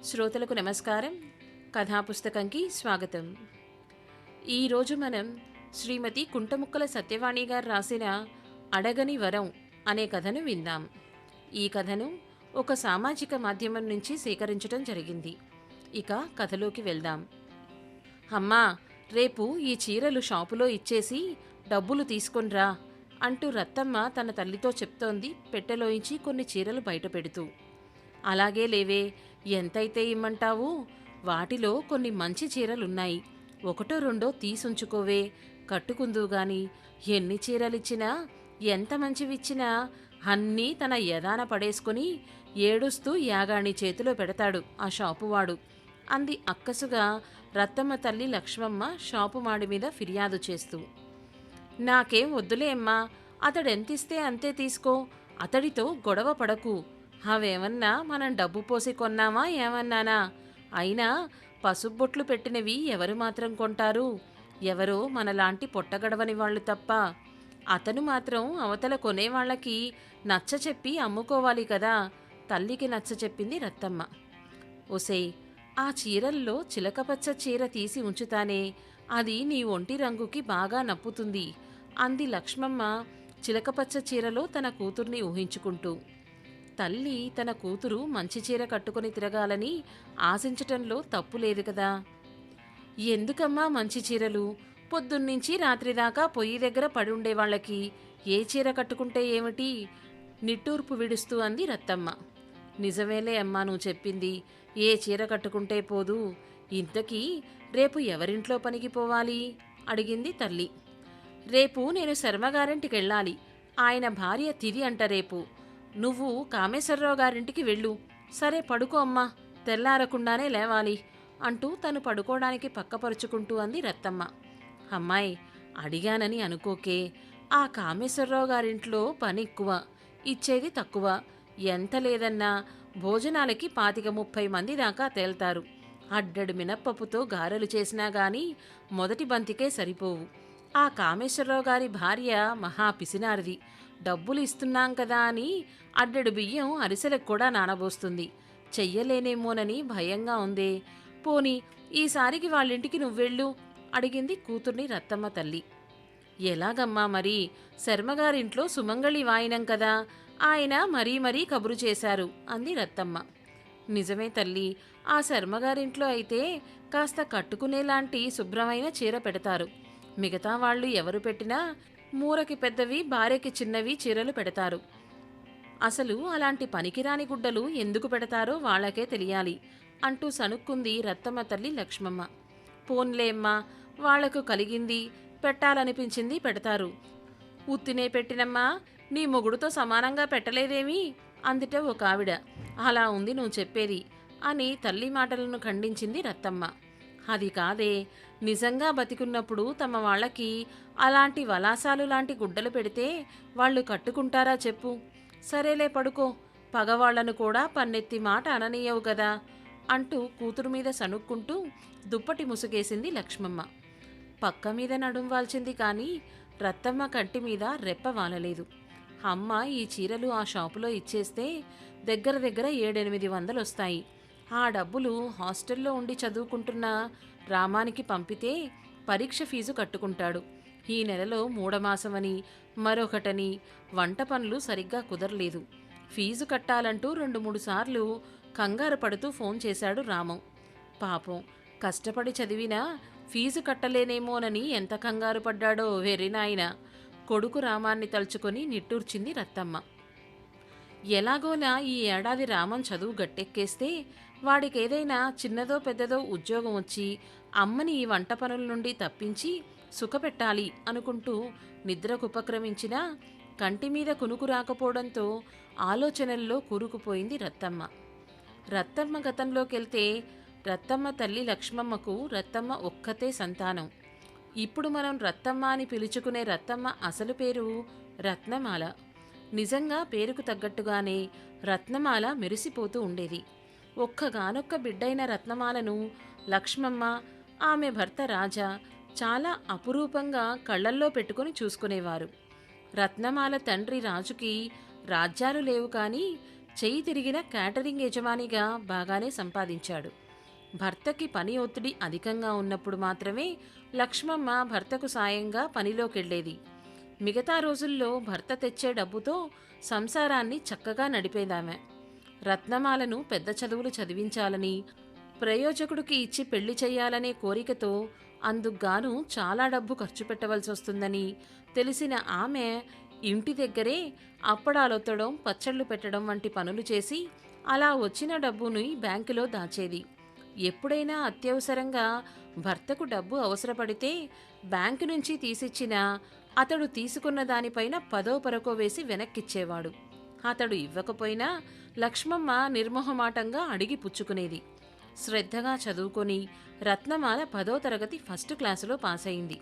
శ్రోతలకు నమస్కారం. కథాపుస్తకంకి స్వాగతం. ఈరోజు మనం శ్రీమతి కుంటముక్కల సత్యవాణి గారు రాసిన అడగని వరం అనే కథను విందాం. ఈ కథను ఒక సామాజిక మాధ్యమం నుంచి సేకరించడం జరిగింది. ఇక కథలోకి వెళ్దాం. అమ్మా, రేపు ఈ చీరలు షాపులో ఇచ్చేసి డబ్బులు తీసుకొనిరా అంటూ రత్తమ్మ తన తల్లితో చెప్తోంది, పెట్టెలోంచి కొన్ని చీరలు బయట పెడుతూ. అలాగే లేవే, ఎంతైతే ఇమ్మంటావు? వాటిలో కొన్ని మంచి చీరలున్నాయి, ఒకటో రెండో తీసుంచుకోవే, కట్టుకుందువు గాని. ఎన్ని చీరలిచ్చినా, ఎంత మంచివిచ్చినా అన్నీ తన యదాన పడేసుకుని ఏడుస్తూ యాగాణి చేతిలో పెడతాడు ఆ షాపువాడు అంది అక్కసుగా రత్తమ్మ తల్లి లక్ష్మమ్మ షాపు మాడి మీద ఫిర్యాదు చేస్తూ. నాకేం వద్దులే అమ్మా, అతడెంతిస్తే అంతే తీసుకో, అతడితో గొడవ పడకు. అవేమన్నా మనం డబ్బు పోసి కొన్నామా ఏమన్నానా? అయినా పసుబొట్లు పెట్టినవి ఎవరు మాత్రం కొంటారు? ఎవరో మనలాంటి పొట్టగడవని వాళ్ళు తప్ప. అతను మాత్రం అవతల కొనేవాళ్లకి నచ్చ చెప్పి అమ్ముకోవాలి కదా. తల్లికి నచ్చ చెప్పింది రత్తమ్మ. ఒసేయ్, ఆ చీరల్లో చిలకపచ్చ చీర తీసి ఉంచుతానే, అది నీ ఒంటి రంగుకి బాగా నప్పుతుంది అంది లక్ష్మమ్మ చిలకపచ్చ చీరలో తన కూతుర్ని ఊహించుకుంటూ. తల్లి తన కూతురు మంచి చీర కట్టుకుని తిరగాలని ఆశించటంలో తప్పు లేదు కదా. ఎందుకమ్మా మంచి చీరలు? పొద్దున్నుంచి రాత్రిదాకా పొయ్యి దగ్గర పడి ఉండేవాళ్లకి ఏ చీర కట్టుకుంటే ఏమిటి? నిట్టూర్పు విడుస్తూ అంది రత్తమ్మ. నిజమేలే అమ్మా నువ్వు చెప్పింది, ఏ చీర కట్టుకుంటే పోదు. ఇంతకీ రేపు ఎవరింట్లో పనికి పోవాలి అడిగింది తల్లి. రేపు నేను శర్మగారింటికెళ్ళాలి, ఆయన భార్య తిది అంట రేపు. నువ్వు కామేశ్వరరావు గారింటికి వెళ్ళు. సరే పడుకో అమ్మా, తెల్లారకుండానే లేవాలి అంటూ తను పడుకోవడానికి పక్కపరుచుకుంటూ అంది రత్తమ్మ. అమ్మాయి, అడిగానని అనుకోకే, ఆ కామేశ్వరరావు గారింట్లో పని ఎక్కువ, ఇచ్చేది తక్కువ. ఎంత లేదన్నా భోజనాలకి 25-30 మంది దాకా తేల్తారు. అడ్డడు మినప్పప్పుతో గారెలు చేసినా గాని మొదటి బంతికే సరిపోవు. ఆ కామేశ్వరరావు గారి భార్య మహా పిసినారిది. డబ్బులు ఇస్తున్నాం కదా అని అడ్డడు బియ్యం అరిసెలకు కూడా నానబోస్తుంది. చెయ్యలేనేమోనని భయంగా ఉందే. పోని ఈసారికి వాళ్ళింటికి నువ్వెళ్ళు అడిగింది కూతుర్ని రత్తమ్మ తల్లి. ఎలాగమ్మా మరి? శర్మగారింట్లో సుమంగళి వాయినం కదా, ఆయన మరీ కబురు చేశారు అంది రత్తమ్మ. నిజమే తల్లి, ఆ శర్మగారింట్లో అయితే కాస్త కట్టుకునేలాంటి శుభ్రమైన చీర పెడతారు. మిగతా వాళ్ళు ఎవరు పెట్టినా మూరకి పెద్దవి భార్యకి చిన్నవి చీరలు పెడతారు. అసలు అలాంటి పనికిరాని గుడ్డలు ఎందుకు పెడతారో వాళ్లకే తెలియాలి అంటూ సనుక్కుంది రత్తమ్మ తల్లి లక్ష్మమ్మ. పోన్లేమ్మా, వాళ్లకు కలిగింది పెట్టాలనిపించింది పెడతారు. ఉత్తినే పెట్టినమ్మా, నీ మొగుడుతో సమానంగా పెట్టలేదేమీ అందుట ఒక ఆవిడ. అలా ఉంది నువ్వు చెప్పేది అని తల్లి మాటలను ఖండించింది రత్తమ్మ. అది కాదే, నిజంగా బతికున్నప్పుడు తమ వాళ్ళకి అలాంటి వలాసాలు లాంటి గుడ్డలు పెడితే వాళ్ళు కట్టుకుంటారా చెప్పు? సరేలే పడుకో, పగవాళ్లను కూడా పన్నెత్తి మాట అననీయవు కదా అంటూ కూతురు మీద సనుక్కుంటూ దుప్పటి ముసుగేసింది లక్ష్మమ్మ. పక్క మీద నడుం వాల్చింది కానీ రత్తమ్మ కంటి మీద రెప్ప వాలలేదు. అమ్మ ఈ చీరలు ఆ షాపులో ఇచ్చేస్తే దగ్గర 700-800 వస్తాయి. ఆ డబ్బులు హాస్టల్లో ఉండి చదువుకుంటున్న రామానికి పంపితే పరీక్ష ఫీజు కట్టుకుంటాడు. ఈ నెలలో మూఢమాసమని మరొకటని వంట పనులు సరిగ్గా కుదరలేదు. ఫీజు కట్టాలంటూ 2-3 సార్లు కంగారు పడుతూ ఫోన్ చేశాడు రామం. పాపం కష్టపడి చదివినా ఫీజు కట్టలేనేమోనని ఎంత కంగారు పడ్డాడో వెర్రినాయన. కొడుకు రామాన్ని తలుచుకొని నిట్టూర్చింది రత్తమ్మ. ఎలాగోలా ఈ ఏడాది రామం చదువు గట్టెక్కేస్తే వాడికేదైనా చిన్నదో పెద్దదో ఉద్యోగం వచ్చి అమ్మని ఈ వంట పనుల నుండి తప్పించి సుఖపెట్టాలి అనుకుంటూ నిద్రకు ఉపక్రమించినా కంటిమీద కునుకు రాకపోవడంతో ఆలోచనల్లో కూరుకుపోయింది రత్తమ్మ. రత్తమ్మ గతంలోకెళ్తే రత్తమ్మ తల్లి లక్ష్మమ్మకు రత్తమ్మ ఒక్కతే సంతానం. ఇప్పుడు మనం రత్తమ్మ అని పిలుచుకునే రత్తమ్మ అసలు పేరు రత్నమాల. నిజంగా పేరుకు తగ్గట్టుగానే రత్నమాల మెరిసిపోతూ ఉండేది. ఒక్కగానొక్క బిడ్డైన రత్నమాలను లక్ష్మమ్మ, ఆమె భర్త రాజా చాలా అపురూపంగా కళ్లల్లో పెట్టుకుని చూసుకునేవారు. రత్నమాల తండ్రి రాజుకి రాజ్యాలు లేవు కానీ చెయ్యి తిరిగిన క్యాటరింగ్ యజమానిగా బాగానే సంపాదించాడు. భర్తకి పని ఒత్తిడి అధికంగా ఉన్నప్పుడు మాత్రమే లక్ష్మమ్మ భర్తకు సాయంగా పనిలోకెళ్ళేది. మిగతా రోజుల్లో భర్త తెచ్చే డబ్బుతో సంసారాన్ని చక్కగా నడిపేదామె. రత్నమాలను పెద్ద చదువులు చదివించాలని, ప్రయోజకుడికి ఇచ్చి పెళ్లి చెయ్యాలనే కోరికతో అందుకుగాను చాలా డబ్బు ఖర్చు పెట్టవలసి వస్తుందని తెలిసిన ఆమె ఇంటి దగ్గరే అప్పడాలొత్తడం, పచ్చళ్ళు పెట్టడం వంటి పనులు చేసి అలా వచ్చిన డబ్బుని బ్యాంకులో దాచేది. ఎప్పుడైనా అత్యవసరంగా భర్తకు డబ్బు అవసరపడితే బ్యాంకు నుంచి తీసిచ్చినా అతడు తీసుకున్న దానిపైన పదో పరకో వేసి వెనక్కిచ్చేవాడు. అతడు ఇవ్వకపోయినా లక్ష్మమ్మ నిర్మోహమాటంగా అడిగి పుచ్చుకునేది. శ్రద్ధగా చదువుకొని రత్నమాల 10వ తరగతి ఫస్ట్ క్లాసులో పాసయింది.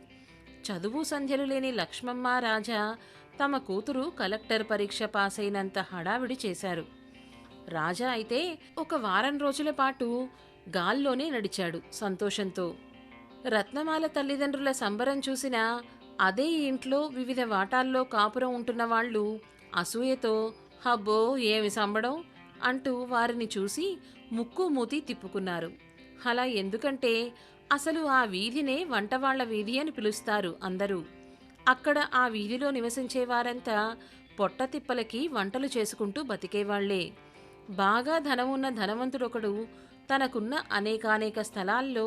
చదువు సంధ్యలు లేని లక్ష్మమ్మ రాజా తమ కూతురు కలెక్టర్ పరీక్ష పాసైనంత హడావిడి చేశారు. రాజా అయితే ఒక వారం రోజుల పాటు గాల్లోనే నడిచాడు సంతోషంతో. రత్నమాల తల్లిదండ్రుల సంబరం చూసిన అదే ఇంట్లో వివిధ వాటాల్లో కాపురం ఉంటున్న వాళ్ళు అసూయతో హబ్బో ఏమి సంబడం అంటూ వారిని చూసి ముక్కు మూతి తిప్పుకున్నారు. అలా ఎందుకంటే అసలు ఆ వీధినే వంటవాళ్ల వీధి అని పిలుస్తారు అందరూ. అక్కడ ఆ వీధిలో నివసించేవారంతా పొట్టతిప్పలకి వంటలు చేసుకుంటూ బతికేవాళ్లే. బాగా ధనమున్న ధనవంతుడొకడు తనకున్న అనేకానేక స్థలాల్లో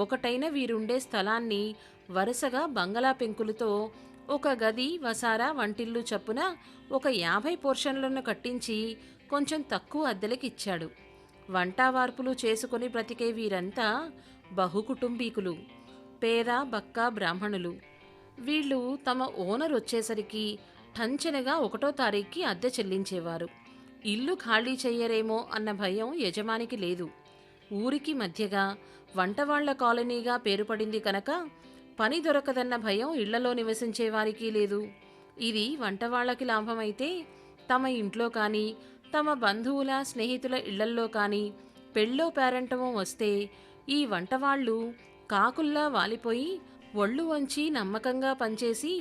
ఒకటైన వీరుండే స్థలాన్ని వరుసగా బంగళా పెంకులతో ఒక గది, వసారా, వంటిల్లు చప్పున ఒక 50 పోర్షన్లను కట్టించి కొంచెం తక్కువ అద్దెలకిచ్చాడు. వంటావార్పులు చేసుకుని బ్రతికే వీరంతా బహుకుటుంబీకులు, పేద బక్క బ్రాహ్మణులు. వీళ్ళు తమ ఓనర్ వచ్చేసరికి టంచనగా 1వ తారీఖుకి అద్దె చెల్లించేవారు. ఇల్లు ఖాళీ చెయ్యరేమో అన్న భయం యజమానికి లేదు. ఊరికి మధ్యగా వంటవాళ్ల కాలనీగా పేరుపడింది కనుక పని దొరకదన్న భయం ఇళ్లలో నివసించేవారికి లేదు. ఇది వంటవాళ్లకి లాభమైతే తమ ఇంట్లో కానీ, తమ బంధువుల స్నేహితుల ఇళ్లల్లో కానీ పెళ్ళో పేరంటమో వస్తే ఈ వంటవాళ్లు కాకుల్లా వాలిపోయి ఒళ్ళు వంచి నమ్మకంగా పనిచేసి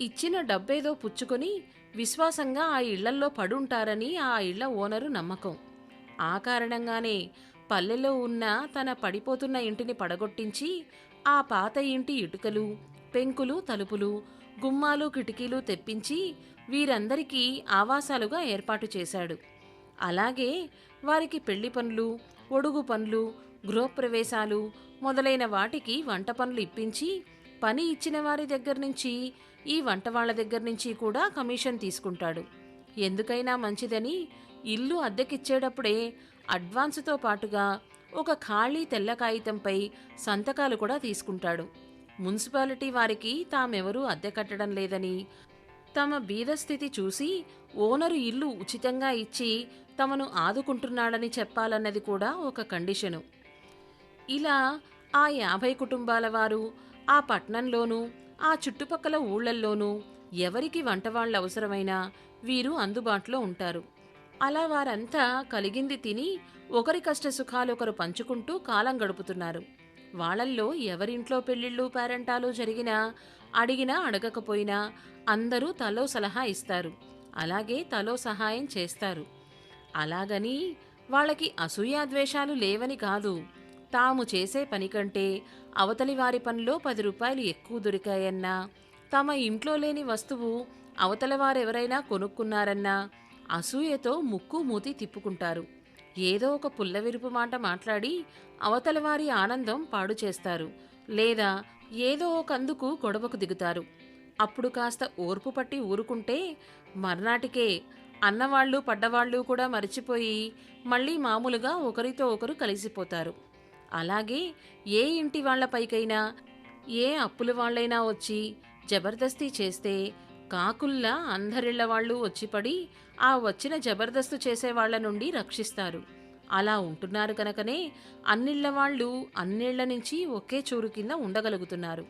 ఇచ్చిన డబ్బేదో పుచ్చుకొని విశ్వాసంగా ఆ ఇళ్లల్లో పడుంటారని ఆ ఇళ్ల ఓనరు నమ్మకం. ఆ కారణంగానే పల్లెలో ఉన్న తన పడిపోతున్న ఇంటిని పడగొట్టించి ఆ పాత ఇంటి ఇటుకలు, పెంకులు, తలుపులు, గుమ్మాలు, కిటికీలు తెప్పించి వీరందరికీ ఆవాసాలుగా ఏర్పాటు చేశాడు. అలాగే వారికి పెళ్లి పనులు, ఒడుగు పనులు, గృహప్రవేశాలు మొదలైన వాటికి వంట పనులు ఇప్పించి పని ఇచ్చిన వారి దగ్గర నుంచి, ఈ వంటవాళ్ల దగ్గర నుంచి కూడా కమిషన్ తీసుకుంటాడు. ఎందుకైనా మంచిదని ఇల్లు అద్దెకిచ్చేటప్పుడే అడ్వాన్సుతో పాటుగా ఒక ఖాళీ తెల్ల కాగితంపై సంతకాలు కూడా తీసుకుంటాడు. మున్సిపాలిటీ వారికి తామెవరూ అద్దె కట్టడం లేదని, తమ బీదస్థితి చూసి ఓనరు ఇల్లు ఉచితంగా ఇచ్చి తమను ఆదుకుంటున్నాడని చెప్పాలన్నది కూడా ఒక కండిషను. ఇలా ఆ 50 కుటుంబాల వారు ఆ పట్నంలోనూ ఆ చుట్టుపక్కల ఊళ్ళల్లోనూ ఎవరికి వంటవాళ్లు అవసరమైనా వీరు అందుబాటులో ఉంటారు. అలా వారంతా కలిగింది తిని ఒకరి కష్టసుఖాలు ఒకరు పంచుకుంటూ కాలం గడుపుతున్నారు. వాళ్ళల్లో ఎవరింట్లో పెళ్లిళ్ళు పేరంటాలు జరిగినా, అడిగినా అడగకపోయినా అందరూ తలో సలహా ఇస్తారు. అలాగే తలో సహాయం చేస్తారు. అలాగని వాళ్ళకి అసూయాద్వేషాలు లేవని కాదు. తాము చేసే పని కంటే అవతలి వారి పనిలో 10 రూపాయలు ఎక్కువ దొరికాయన్నా, తమ ఇంట్లో లేని వస్తువు అవతల వారెవరైనా కొనుక్కున్నారన్నా అసూయతో ముక్కు మూతి తిప్పుకుంటారు. ఏదో ఒక పుల్లవిరుపు మాట మాట్లాడి అవతల వారి ఆనందం పాడు చేస్తారు. లేదా ఏదో ఒకందుకు గొడవకు దిగుతారు. అప్పుడు కాస్త ఓర్పు పట్టి ఊరుకుంటే మర్నాటికే అన్నవాళ్లు పడ్డవాళ్లు కూడా మరిచిపోయి మళ్ళీ మామూలుగా ఒకరితో ఒకరు కలిసిపోతారు. అలాగే ఏ ఇంటి వాళ్లపైకైనా ఏ అప్పుల వాళ్లైనా వచ్చి జబర్దస్తీ చేస్తే కాకుల్లా అందరిళ్ల వాళ్ళు వచ్చిపడి ఆ వచ్చిన జబర్దస్తు చేసేవాళ్ల నుండి రక్షిస్తారు. అలా ఉంటున్నారు కనుకనే అన్నిళ్లవాళ్లు అన్నేళ్ల నుంచి ఒకే చూరు కింద ఉండగలుగుతున్నారు.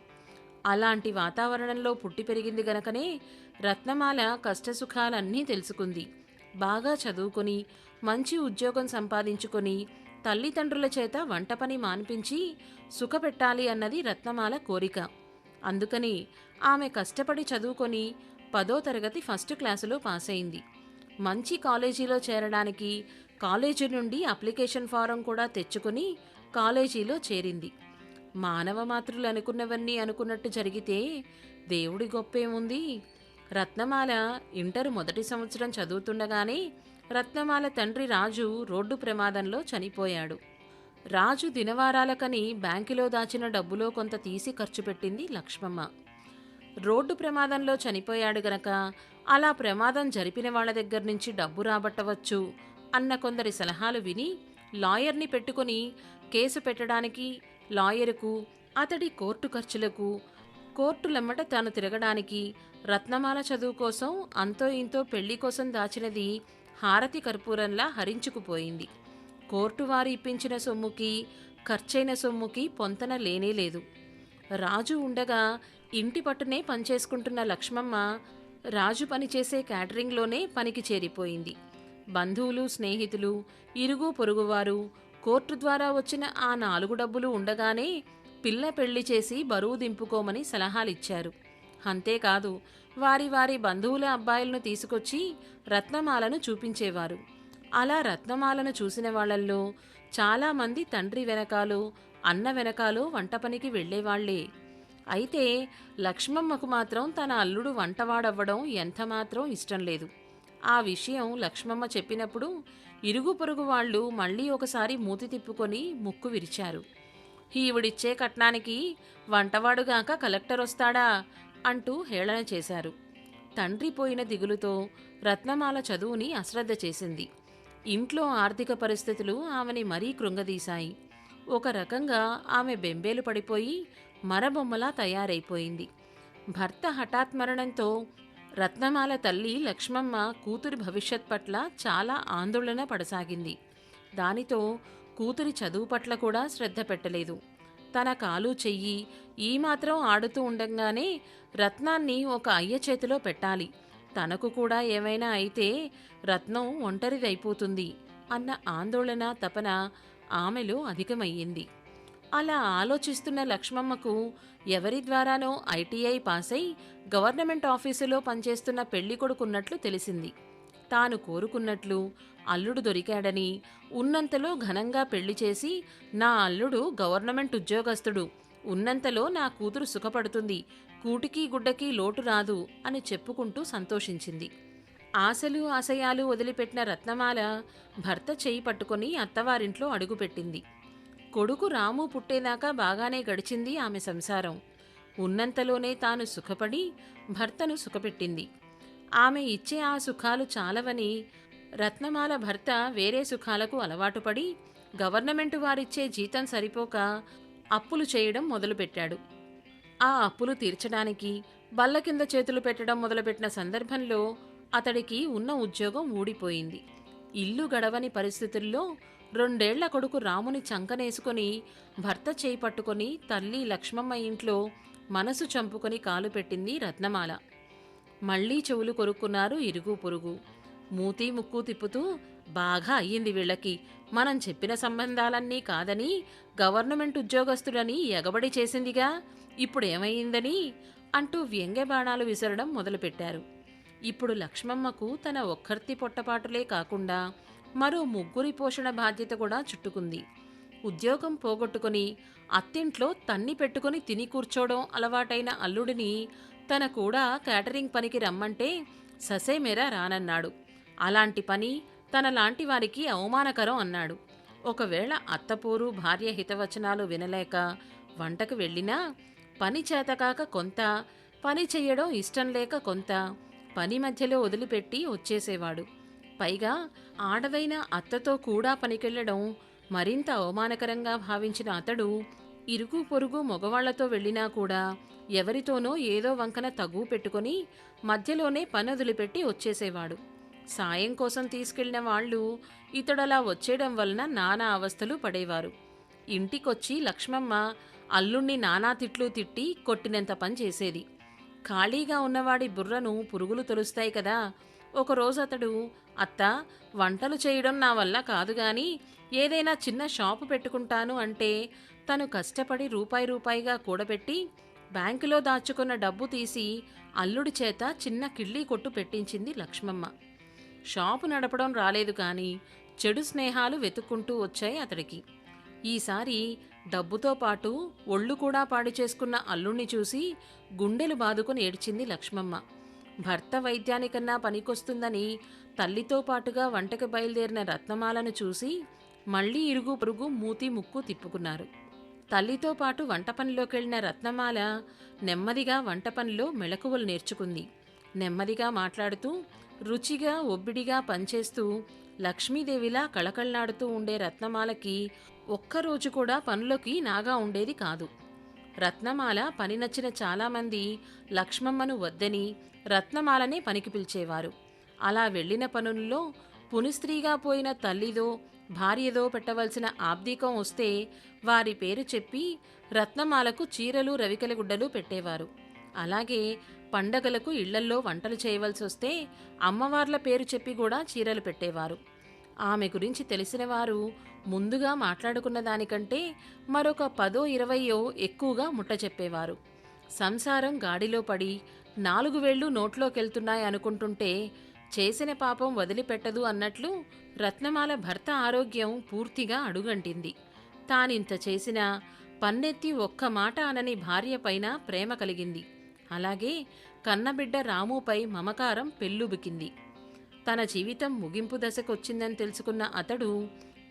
అలాంటి వాతావరణంలో పుట్టి పెరిగింది గనకనే రత్నమాల కష్టసుఖాలన్నీ తెలుసుకుంది. బాగా చదువుకొని మంచి ఉద్యోగం సంపాదించుకొని తల్లిదండ్రుల చేత వంట పని మాన్పించి సుఖపెట్టాలి అన్నది రత్నమాల కోరిక. అందుకని ఆమె కష్టపడి చదువుకొని 10వ తరగతి ఫస్ట్ క్లాసులో పాసైంది. మంచి కాలేజీలో చేరడానికి కాలేజీ నుండి అప్లికేషన్ ఫారం కూడా తెచ్చుకుని కాలేజీలో చేరింది. మానవ మాతృలు అనుకున్నవన్నీ అనుకున్నట్టు జరిగితే దేవుడి గొప్పేముంది? రత్నమాల ఇంటర్ మొదటి సంవత్సరం చదువుతుండగానే రత్నమాల తండ్రి రాజు రోడ్డు ప్రమాదంలో చనిపోయాడు. రాజు దినవారాలకని బ్యాంకులో దాచిన డబ్బులో కొంత తీసి ఖర్చు పెట్టింది లక్ష్మమ్మ. రోడ్డు ప్రమాదంలో చనిపోయాడు గనక అలా ప్రమాదం జరిపిన వాళ్ళ దగ్గర నుంచి డబ్బు రాబట్టవచ్చు అన్న కొందరి సలహాలు విని లాయర్ని పెట్టుకుని కేసు పెట్టడానికి, లాయరుకు, అతడి కోర్టు ఖర్చులకు, కోర్టులమ్మట తాను తిరగడానికి రత్నమాల చదువు కోసం అంతో ఇంతో పెళ్లి కోసం దాచినది హారతి కర్పూరంలా హరించుకుపోయింది. కోర్టు వారు ఇప్పించిన సొమ్ముకి, ఖర్చైన సొమ్ముకి పొంతన లేనేలేదు. రాజు ఉండగా ఇంటి పట్టునే పనిచేసుకుంటున్న లక్ష్మమ్మ రాజు పనిచేసే క్యాటరింగ్లోనే పనికి చేరిపోయింది. బంధువులు, స్నేహితులు, ఇరుగు పొరుగువారు కోర్టు ద్వారా వచ్చిన ఆ 4 డబ్బులు ఉండగానే పిల్ల పెళ్లి చేసి బరువు దింపుకోమని సలహాలిచ్చారు. అంతేకాదు, వారి వారి బంధువుల అబ్బాయిలను తీసుకొచ్చి రత్నమాలను చూపించేవారు. అలా రత్నమాలను చూసిన వాళ్లల్లో చాలామంది తండ్రి వెనకాలో, అన్న వెనకాలో వంట పనికి వెళ్లేవాళ్లే. అయితే లక్ష్మమ్మకు మాత్రం తన అల్లుడు వంటవాడవ్వడం ఎంతమాత్రం ఇష్టం లేదు. ఆ విషయం లక్ష్మమ్మ చెప్పినప్పుడు ఇరుగు పొరుగు వాళ్ళు మళ్ళీ ఒకసారి మూతి తిప్పుకొని ముక్కు విరిచారు. ఈవిడిచ్చే కట్నానికి వంటవాడుగాక కలెక్టర్ వస్తాడా అంటూ హేళన చేశారు. తండ్రి పోయిన దిగులుతో రత్నమాల చదువుని అశ్రద్ధ చేసింది. ఇంట్లో ఆర్థిక పరిస్థితులు ఆమెని మరీ కృంగదీశాయి. ఒక రకంగా ఆమె బెంబేలు పడిపోయి మరబొమ్మలా తయారైపోయింది. భర్త హఠాత్మరణంతో రత్నమాల తల్లి లక్ష్మమ్మ కూతురి భవిష్యత్ పట్ల చాలా ఆందోళన పడసాగింది. దానితో కూతురి చదువు పట్ల కూడా శ్రద్ధ పెట్టలేదు. తన కాలు చెయ్యి ఈ మాత్రం ఆడుతూ ఉండంగానే రత్నాన్ని ఒక అయ్య చేతిలో పెట్టాలి, తనకు కూడా ఏమైనా అయితే రత్నం ఒంటరిదైపోతుంది అన్న ఆందోళన, తపన ఆమెలో అధికమయ్యింది. అలా ఆలోచిస్తున్న లక్ష్మమ్మకు ఎవరి ద్వారానో ఐటీఐ పాసై గవర్నమెంట్ ఆఫీసులో పనిచేస్తున్న పెళ్లికొడుకున్నట్లు తెలిసింది. తాను కోరుకున్నట్లు అల్లుడు దొరికాడని, ఉన్నంతలో ఘనంగా పెళ్లి చేసి నా అల్లుడు గవర్నమెంట్ ఉద్యోగస్తుడు, ఉన్నంతలో నా కూతురు సుఖపడుతుంది, కూటికి గుడ్డకి లోటు రాదు అని చెప్పుకుంటూ సంతోషించింది. ఆశలు ఆశయాలు వదిలిపెట్టిన రత్నమాల భర్త చేయి పట్టుకొని అత్తవారింట్లో అడుగుపెట్టింది. కొడుకు రాము పుట్టేదాకా బాగానే గడిచింది ఆమె సంసారం. ఉన్నంతలోనే తాను సుఖపడి భర్తను సుఖపెట్టింది. ఆమె ఇచ్చే ఆ సుఖాలు చాలవని రత్నమాల భర్త వేరే సుఖాలకు అలవాటుపడి గవర్నమెంటు వారిచ్చే జీతం సరిపోక అప్పులు చేయడం మొదలుపెట్టాడు. ఆ అప్పులు తీర్చడానికి బల్ల కింద చేతులు పెట్టడం మొదలుపెట్టిన సందర్భంలో అతడికి ఉన్న ఉద్యోగం ఊడిపోయింది. ఇల్లు గడవని పరిస్థితుల్లో 2 ఏళ్ల కొడుకు రాముని చంకనేసుకొని భర్త చేయి పట్టుకొని తల్లి లక్ష్మమ్మ ఇంట్లో మనసు చంపుకొని కాలు పెట్టింది రత్నమాల. మళ్లీ చెవులు కొరుక్కున్నారు ఇరుగు పొరుగు. మూతి ముక్కు తిప్పుతూ బాగా అయ్యింది వీళ్ళకి, మనం చెప్పిన సంబంధాలన్నీ కాదని గవర్నమెంట్ ఉద్యోగస్తుడని ఎగబడి చేసిందిగా, ఇప్పుడేమయ్యిందని అంటూ వ్యంగ్యబాణాలు విసరడం మొదలుపెట్టారు. ఇప్పుడు లక్ష్మమ్మకు తన ఒక్కర్తి పొట్టపాటులే కాకుండా మరో 3 పోషణ బాధ్యత కూడా చుట్టుకుంది. ఉద్యోగం పోగొట్టుకుని అత్తింట్లో తన్ని పెట్టుకుని తిని కూర్చోవడం అలవాటైన అల్లుడిని తన కూడా క్యాటరింగ్ పనికి రమ్మంటే ససేమెరా రానన్నాడు. అలాంటి పని తనలాంటి వారికి అవమానకరం అన్నాడు. ఒకవేళ అత్తపోరు భార్య హితవచనాలు వినలేక వంటకు వెళ్ళినా పని చేతకాక కొంత, పని చెయ్యడం ఇష్టం లేక కొంత, పని మధ్యలో వదిలిపెట్టి వచ్చేసేవాడు. పైగా ఆడదైన అత్తతో కూడా పనికెళ్లడం మరింత అవమానకరంగా భావించిన అతడు ఇరుగు పొరుగు మగవాళ్లతో వెళ్ళినా కూడా ఎవరితోనో ఏదో వంకన తగువ పెట్టుకుని మధ్యలోనే పని వదిలిపెట్టి వచ్చేసేవాడు. సాయం కోసం తీసుకెళ్లిన వాళ్ళు ఇతడలా వచ్చేయడం వలన నానా అవస్థలు పడేవారు. ఇంటికొచ్చి లక్ష్మమ్మ అల్లుణ్ణి నానా తిట్లు తిట్టి కొట్టినంత పని చేసేది. ఖాళీగా ఉన్నవాడి బుర్రను పురుగులు తొలుస్తాయి కదా. ఒకరోజు అతడు, అత్తా, వంటలు చేయడం నా వల్ల కాదుగాని ఏదైనా చిన్న షాపు పెట్టుకుంటాను అంటే తను కష్టపడి రూపాయిగా కూడబెట్టి బ్యాంకులో దాచుకున్న డబ్బు తీసి అల్లుడి చేత చిన్న కిళ్ళీ కొట్టు పెట్టించింది లక్ష్మమ్మ. షాపు నడపడం రాలేదు కానీ చెడు స్నేహాలు వెతుక్కుంటూ వచ్చాయి అతడికి. ఈసారి డబ్బుతో పాటు ఒళ్ళు కూడా పాడు చేసుకున్న అల్లుణ్ణి చూసి గుండెలు బాదుకుని ఏడ్చింది లక్ష్మమ్మ. భర్త వైద్యానికన్నా పనికొస్తుందని తల్లితో పాటుగా వంటకి బయలుదేరిన రత్నమాలను చూసి మళ్లీ ఇరుగు పొరుగు మూతి ముక్కు తిప్పుకున్నారు. తల్లితో పాటు వంట పనిలోకెళ్లిన రత్నమాల నెమ్మదిగా వంట పనిలో మెళకువలు నేర్చుకుంది. నెమ్మదిగా మాట్లాడుతూ, రుచిగా ఒబ్బిడిగా పనిచేస్తూ లక్ష్మీదేవిలా కళకళలాడుతూ ఉండే రత్నమాలకి ఒక్కరోజు కూడా పనులకి నాగా ఉండేది కాదు. రత్నమాల పని నచ్చిన చాలామంది లక్ష్మమ్మను వద్దని రత్నమాలనే పనికి పిలిచేవారు. అలా వెళ్లిన పనుల్లో పునిస్త్రీగా పోయిన తల్లిదో భార్యదో పెట్టవలసిన ఆబ్దీకం వస్తే వారి పేరు చెప్పి రత్నమాలకు చీరలు రవికెల గుడ్డలు పెట్టేవారు. అలాగే పండగలకు ఇళ్లల్లో వంటలు చేయవలసి వస్తే అమ్మవార్ల పేరు చెప్పి కూడా చీరలు పెట్టేవారు. ఆమె గురించి తెలిసినవారు ముందుగా మాట్లాడుకున్న దానికంటే మరొక 10-20 ఎక్కువగా ముట్ట చెప్పేవారు. సంసారం గాడిలో పడి 4 వేళ్లు నోట్లోకెళ్తున్నాయి అనుకుంటుంటే చేసిన పాపం వదిలిపెట్టదు అన్నట్లు రత్నమాల భర్త ఆరోగ్యం పూర్తిగా అడుగంటింది. తానింత చేసినా పన్నెత్తి ఒక్క మాట అనని భార్య పైన ప్రేమ కలిగింది. అలాగే కన్నబిడ్డ రాముపై మమకారం పెల్లుబికింది. తన జీవితం ముగింపు దశకొచ్చిందని తెలుసుకున్న అతడు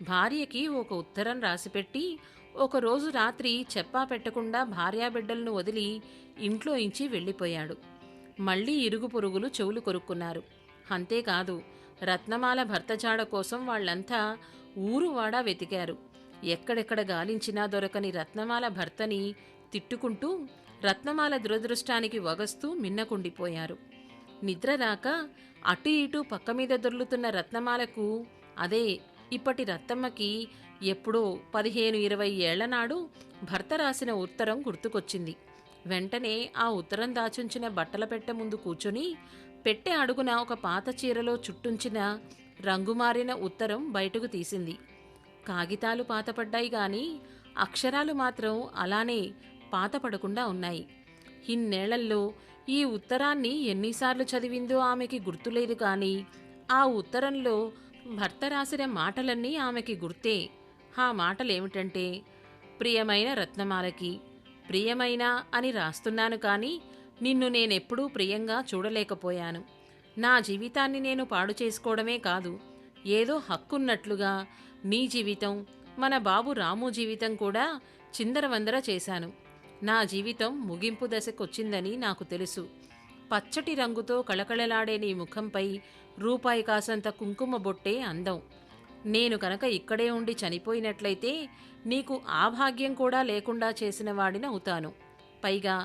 భార్యకి ఒక ఉత్తరం రాసిపెట్టి ఒకరోజు రాత్రి చెప్పా పెట్టకుండా భార్యాబిడ్డలను వదిలి ఇంట్లో ఇంచి వెళ్ళిపోయాడు. మళ్లీ ఇరుగు పొరుగులు చెవులు కొరుక్కున్నారు. అంతేకాదు, రత్నమాల భర్త జాడ కోసం వాళ్లంతా ఊరువాడా వెతికారు. ఎక్కడెక్కడ గాలించినా దొరకని రత్నమాల భర్తని తిట్టుకుంటూ రత్నమాల దురదృష్టానికి వగస్తూ మిన్నకుండిపోయారు. నిద్ర రాక అటు ఇటు పక్కమీద దొర్లుతున్న రత్నమాలకు, అదే ఇప్పటి రత్తమ్మకి, ఎప్పుడో 15-20 ఏళ్లనాడు భర్త రాసిన ఉత్తరం గుర్తుకొచ్చింది. వెంటనే ఆ ఉత్తరం దాచుంచిన బట్టల పెట్టె ముందు కూర్చొని పెట్టె అడుగున ఒక పాత చీరలో చుట్టుంచిన రంగుమారిన ఉత్తరం బయటకు తీసింది. కాగితాలు పాతపడ్డాయి గాని అక్షరాలు మాత్రం అలానే పాతపడకుండా ఉన్నాయి. ఇన్నేళ్లలో ఈ ఉత్తరాన్ని ఎన్నిసార్లు చదివిందో ఆమెకి గుర్తులేదు కానీ ఆ ఉత్తరంలో భర్త రాసిన మాటలన్నీ ఆమెకి గుర్తే. ఆ మాటలేమిటంటే, ప్రియమైన రత్నమాలకి, ప్రియమైన అని రాస్తున్నాను కానీ నిన్ను నేనెప్పుడూ ప్రియంగా చూడలేకపోయాను. నా జీవితాన్ని నేను పాడు చేసుకోవడమే కాదు, ఏదో హక్కున్నట్లుగా నీ జీవితం, మన బాబు రాము జీవితం కూడా చిందరవందర చేశాను. నా జీవితం ముగింపు దశకొచ్చిందని నాకు తెలుసు. పచ్చటి రంగుతో కళకళలాడే నీ ముఖంపై రూపాయి కాసంత కుంకుమ బొట్టే అందం. నేను కనుక ఇక్కడే ఉండి చనిపోయినట్లయితే నీకు ఆ భాగ్యం కూడా లేకుండా చేసిన వాడినవుతాను. పైగా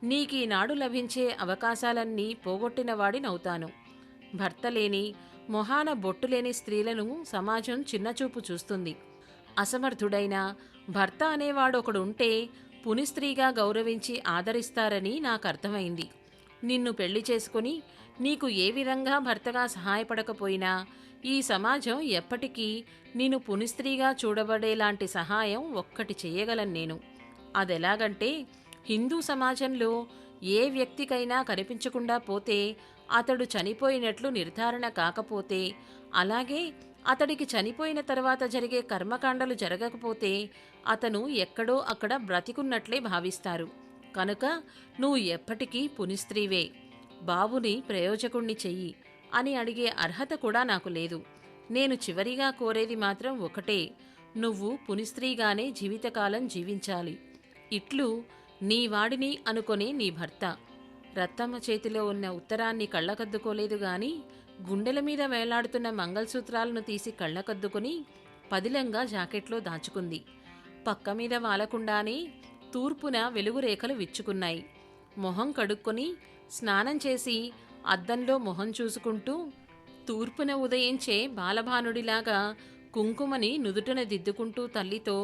నీకీనాడు లభించే అవకాశాలన్నీ పోగొట్టిన వాడినవుతాను. భర్త లేని, మొహాన బొట్టులేని స్త్రీలను సమాజం చిన్నచూపు చూస్తుంది. అసమర్థుడైన భర్త అనేవాడొకడుంటే పునిస్త్రీగా గౌరవించి ఆదరిస్తారని నాకర్థమైంది. నిన్ను పెళ్లి చేసుకుని నీకు ఏ విధంగా భర్తగా సహాయపడకపోయినా ఈ సమాజం ఎప్పటికీ నిన్ను పునిస్త్రీగా చూడబడేలాంటి సహాయం ఒక్కటి చెయ్యగలను నేను. అదెలాగంటే, హిందూ సమాజంలో ఏ వ్యక్తికైనా కనిపించకుండా పోతే అతడు చనిపోయినట్లు నిర్ధారణ కాకపోతే, అలాగే అతడికి చనిపోయిన తర్వాత జరిగే కర్మకాండలు జరగకపోతే అతను ఎక్కడో అక్కడ బ్రతికున్నట్లే భావిస్తారు. కనుక నువ్వు ఎప్పటికీ పునిస్త్రీవే. బాబుని ప్రయోజకుణ్ణి చెయ్యి అని అడిగే అర్హత కూడా నాకు లేదు. నేను చివరిగా కోరేది మాత్రం ఒకటే, నువ్వు పునిస్త్రీగానే జీవితకాలం జీవించాలి. ఇట్లు నీ వాడిని అనుకొనే నీ భర్త. రత్తమ్మ చేతిలో ఉన్న ఉత్తరాన్ని కళ్ళకద్దుకోలేదు గాని గుండెల మీద వేలాడుతున్న మంగళసూత్రాలను తీసి కళ్ళకద్దుకుని పదిలంగా జాకెట్లో దాచుకుంది. పక్కమీద వాలకుండానే తూర్పున వెలుగురేఖలు విచ్చుకున్నాయి. మొహం కడుక్కొని స్నానం చేసి అద్దంలో మొహం చూసుకుంటూ తూర్పున ఉదయించే బాలభానుడిలాగా కుంకుమని నుదుటన దిద్దుకుంటూ తల్లితో,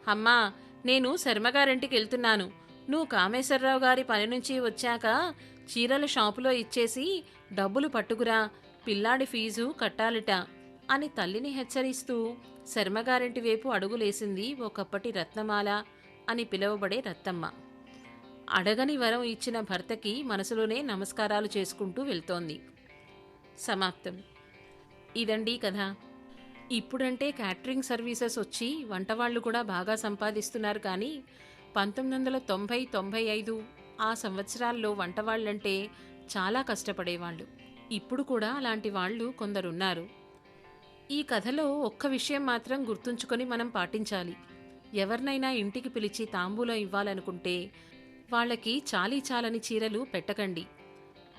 అమ్మా, నేను శర్మగారింటికి వెళ్తున్నాను. నువ్వు కామేశ్వరరావు గారి పని నుంచి వచ్చాక చీరల షాపులో ఇచ్చేసి డబ్బులు పట్టుకురా, పిల్లాడి ఫీజు కట్టాలిట అని తల్లిని హెచ్చరిస్తూ శర్మగారింటి వైపు అడుగులేసింది ఒకప్పటి రత్నమాల అని పిలువబడే రత్తమ్మ. అడగని వరం ఇచ్చిన భర్తకి మనసులోనే నమస్కారాలు చేసుకుంటూ వెళ్తోంది. సమాప్తం. ఇదండి కథ. ఇప్పుడంటే క్యాటరింగ్ సర్వీసెస్ వచ్చి వంటవాళ్ళు కూడా బాగా సంపాదిస్తున్నారు కానీ 1990, 95 ఆ సంవత్సరాల్లో వంటవాళ్ళంటే చాలా కష్టపడేవాళ్ళు. ఇప్పుడు కూడా అలాంటి వాళ్ళు కొందరున్నారు. ఈ కథలో ఒక్క విషయం మాత్రం గుర్తుంచుకొని మనం పాటించాలి. ఎవరినైనా ఇంటికి పిలిచి తాంబూలం ఇవ్వాలనుకుంటే వాళ్ళకి చాలీ చాలని చీరలు పెట్టకండి.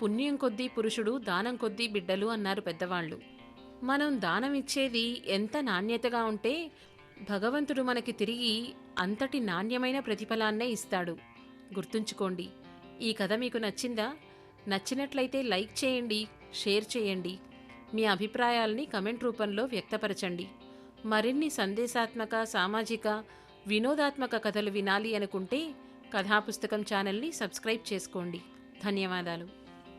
పుణ్యం కొద్దీ పురుషుడు, దానం కొద్దీ బిడ్డలు అన్నారు పెద్దవాళ్ళు. మనం దానం ఇచ్చేది ఎంత నాణ్యతగా ఉంటే భగవంతుడు మనకి తిరిగి అంతటి నాణ్యమైన ప్రతిఫలాన్నే ఇస్తాడు. గుర్తుంచుకోండి. ఈ కథ మీకు నచ్చిందా? నచ్చినట్లయితే లైక్ చేయండి, షేర్ చేయండి. మీ అభిప్రాయాల్ని కమెంట్ రూపంలో వ్యక్తపరచండి. మరిన్ని సందేశాత్మక, సామాజిక, వినోదాత్మక కథలు వినాలి అనుకుంటే కథాపుస్తకం ఛానల్ని సబ్స్క్రైబ్ చేసుకోండి. ధన్యవాదాలు.